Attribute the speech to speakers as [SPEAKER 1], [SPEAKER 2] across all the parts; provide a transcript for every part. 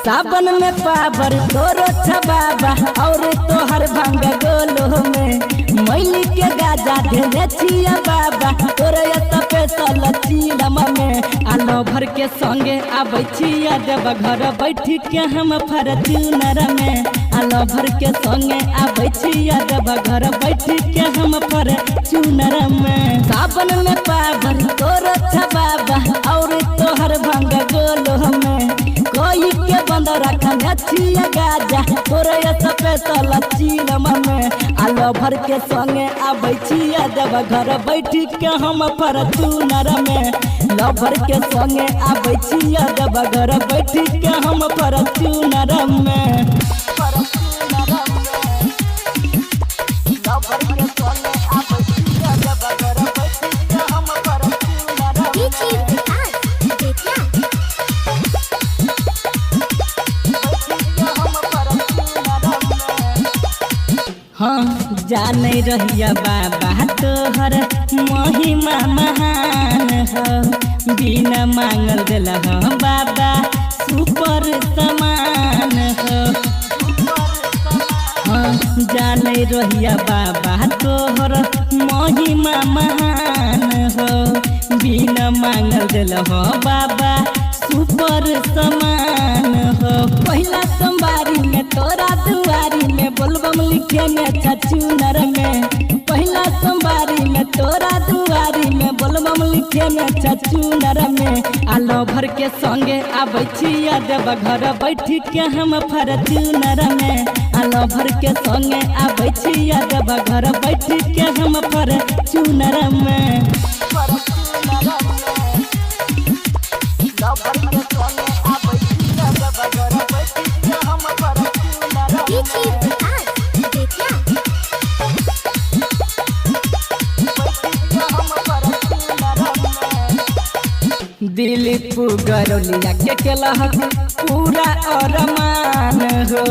[SPEAKER 1] सावन में पावर तोरो छबाबा और तोहर भांग गोलो में मैली के गाजा ढेले छिया बाबा तोरे स्पेशल चीलम में आलो भर के संगे आबै छिया देव घर बैठी के हम फॉर्च्यूनर में आलो भर के संगे आबै छिया देव घर बैठी के हम फॉर्च्यूनर में सावन में पावर तोरो छबाबा और तोहर भांग गोलो में कोई के बंद रखने छिया गाजा तोरे स्पेशल चीलम में आलो भर के संगे आबै छिया देव घर बैठी के हम फॉर्च्यूनर में लवर के संगे आबै छिया देव घर बैठी के हम फॉर्च्यूनर में हाँ जाने रहिया बाबा तोहर महिमा महान हो बिना मांगल दिला हो बाबा सुपर समान हो। हाँ जाने रहिया बाबा तोहर महिमा महान हो बिना मांगल दिला हो बाबा सुपर समान हो। पहला सोमवारी में तोरा दुआरी में बोलबम लिखे में छछूनर में पहला सोमवारी में तोरा दुआरी में बोलबम लिखे में छछूनर में आलो भर के संगे आबै छिया देव घर बैठी के हम फॉर्च्यूनर में आलो भर के संगे आबै छिया देव घर बैठी के हम फॉर्च्यूनर में दिलीप गरौलिया के केलहक पूरा अरमान हो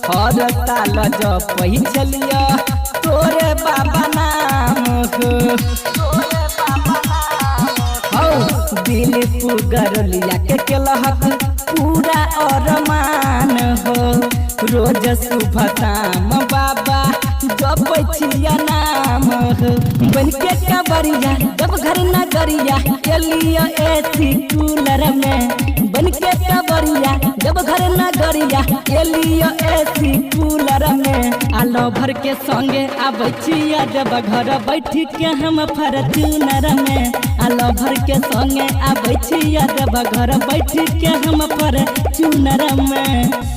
[SPEAKER 1] हर साल जपै छलिया तोरे बाबा नाम हो दिलीप गरौलिया के केलहक पूरा अरमान हो रोज सुबह शाम बाबा जपै छिया नाम हो बन के कबरिया जब घर नगरिया एलिया एसी कूलर में बन के कबरिया जब घर नगरिया एलिया एसी कूलर में आलो भर के संगे आबै छिया देव घर बैठी के हम फॉर्च्यूनर में आलो भर के संगे आबै छिया देव घर बैठी के हम फॉर्च्यूनर में।